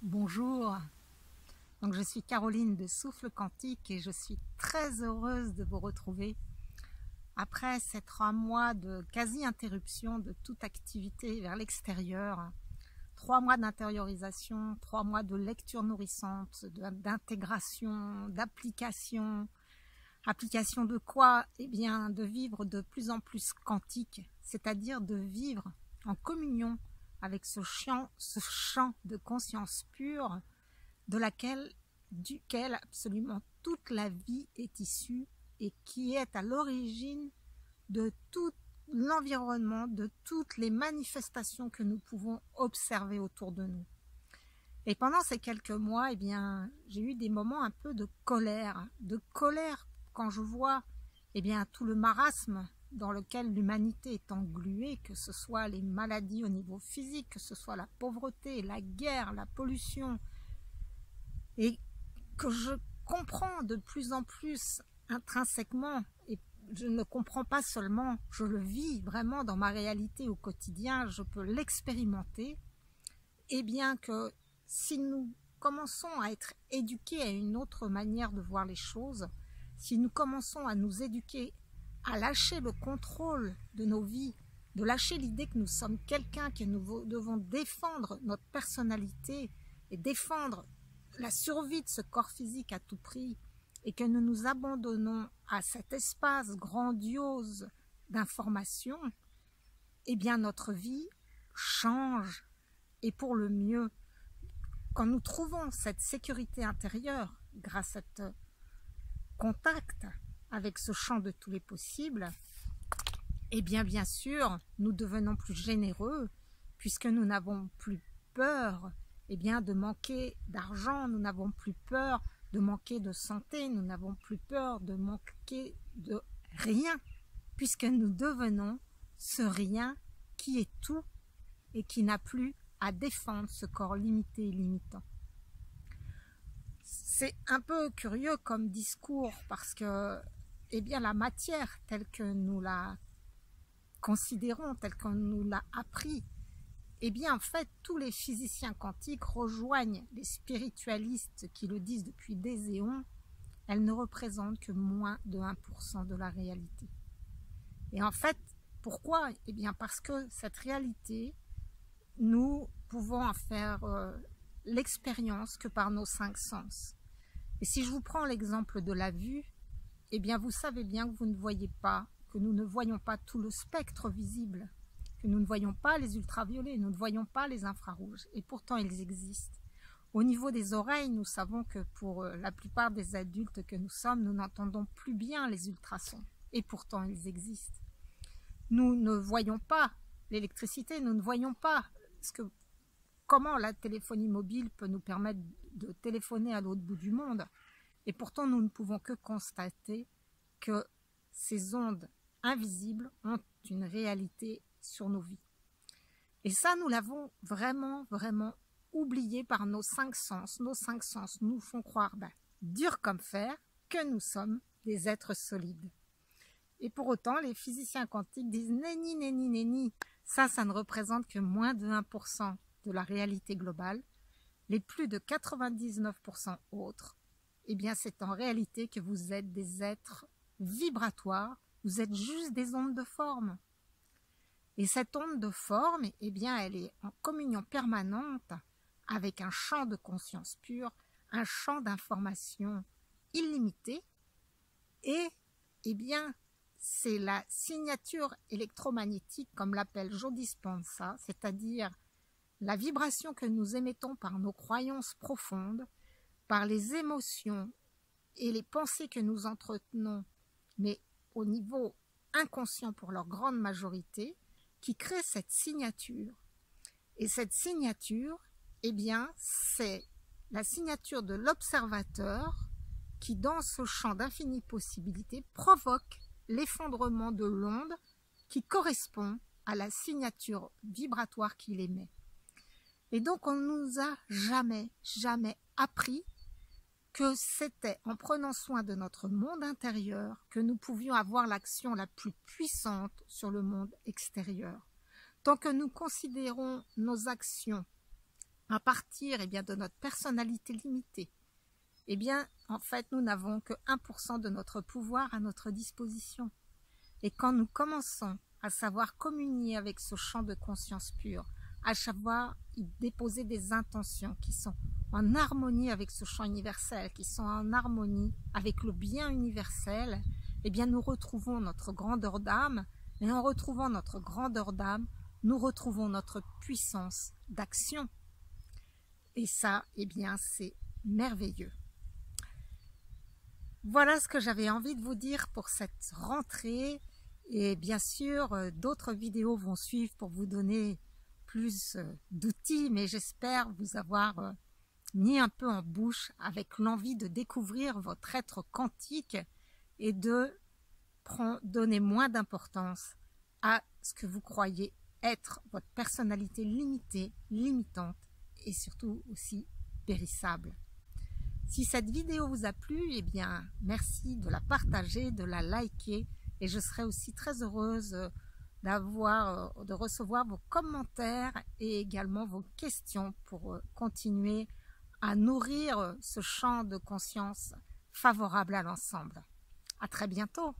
Bonjour, donc je suis Caroline de Souffle Quantique et je suis très heureuse de vous retrouver après ces 3 mois de quasi-interruption de toute activité vers l'extérieur, 3 mois d'intériorisation, 3 mois de lecture nourrissante, d'intégration, d'application. Application de quoi? Eh bien, de vivre de plus en plus quantique, c'est-à-dire de vivre en communion avec ce champ de conscience pure duquel absolument toute la vie est issue et qui est à l'origine de tout l'environnement, de toutes les manifestations que nous pouvons observer autour de nous. Et pendant ces quelques mois, eh bien, j'ai eu des moments un peu de colère quand je vois tout le marasme dans lequel l'humanité est engluée, que ce soit les maladies au niveau physique, que ce soit la pauvreté, la guerre, la pollution, et que je comprends de plus en plus intrinsèquement, et je ne comprends pas seulement, je le vis vraiment dans ma réalité au quotidien, je peux l'expérimenter, et bien que si nous commençons à être éduqués à une autre manière de voir les choses, si nous commençons à nous éduquer, à lâcher le contrôle de nos vies, de lâcher l'idée que nous sommes quelqu'un, que nous devons défendre notre personnalité et défendre la survie de ce corps physique à tout prix, et que nous nous abandonnons à cet espace grandiose d'information, eh bien notre vie change, et pour le mieux. Quand nous trouvons cette sécurité intérieure grâce à ce contact avec ce champ de tous les possibles, eh bien sûr, nous devenons plus généreux, puisque nous n'avons plus peur de manquer d'argent, nous n'avons plus peur de manquer de santé, nous n'avons plus peur de manquer de rien, puisque nous devenons ce rien qui est tout et qui n'a plus à défendre ce corps limité et limitant. C'est un peu curieux comme discours parce que la matière telle que nous la considérons, telle qu'on nous l'a appris, en fait tous les physiciens quantiques rejoignent les spiritualistes qui le disent depuis des éons, elle ne représente que moins de 1% de la réalité. Et en fait, pourquoi? Parce que cette réalité, nous pouvons en faire l'expérience que par nos 5 sens. Et si je vous prends l'exemple de la vue, vous savez bien que vous ne voyez pas, que nous ne voyons pas tout le spectre visible, que nous ne voyons pas les ultraviolets, nous ne voyons pas les infrarouges, et pourtant ils existent. Au niveau des oreilles, nous savons que pour la plupart des adultes que nous sommes, nous n'entendons plus bien les ultrasons, et pourtant ils existent. Nous ne voyons pas l'électricité, nous ne voyons pas comment la téléphonie mobile peut nous permettre de téléphoner à l'autre bout du monde. Et pourtant, nous ne pouvons que constater que ces ondes invisibles ont une réalité sur nos vies. Et ça, nous l'avons vraiment, vraiment oublié par nos 5 sens. Nos 5 sens nous font croire, dur comme fer, que nous sommes des êtres solides. Et pour autant, les physiciens quantiques disent « nenni, nenni, nenni ». Ça ne représente que moins de 1% de la réalité globale. Les plus de 99% autres, c'est en réalité que vous êtes des êtres vibratoires, vous êtes juste des ondes de forme. Et cette onde de forme, elle est en communion permanente avec un champ de conscience pure, un champ d'information illimité, et c'est la signature électromagnétique, comme l'appelle Joe Dispenza, c'est-à-dire la vibration que nous émettons par nos croyances profondes, par les émotions et les pensées que nous entretenons, mais au niveau inconscient pour leur grande majorité, qui crée cette signature. Et cette signature, c'est la signature de l'observateur qui, dans ce champ d'infinies possibilités, provoque l'effondrement de l'onde qui correspond à la signature vibratoire qu'il émet. Et donc on ne nous a jamais appris que c'était en prenant soin de notre monde intérieur que nous pouvions avoir l'action la plus puissante sur le monde extérieur. Tant que nous considérons nos actions à partir de notre personnalité limitée, en fait, nous n'avons que 1% de notre pouvoir à notre disposition. Et quand nous commençons à savoir communier avec ce champ de conscience pure, à savoir y déposer des intentions qui sont en harmonie avec ce champ universel, qui sont en harmonie avec le bien universel, nous retrouvons notre grandeur d'âme, et en retrouvant notre grandeur d'âme, nous retrouvons notre puissance d'action. Et ça, c'est merveilleux. Voilà ce que j'avais envie de vous dire pour cette rentrée. Et bien sûr, d'autres vidéos vont suivre pour vous donner plus d'outils, mais j'espère vous avoir mis un peu en bouche avec l'envie de découvrir votre être quantique et de donner moins d'importance à ce que vous croyez être votre personnalité limitée, limitante et surtout aussi périssable. Si cette vidéo vous a plu, merci de la partager, de la liker, et je serai aussi très heureuse de recevoir vos commentaires et également vos questions pour continuer à nourrir ce champ de conscience favorable à l'ensemble. À très bientôt.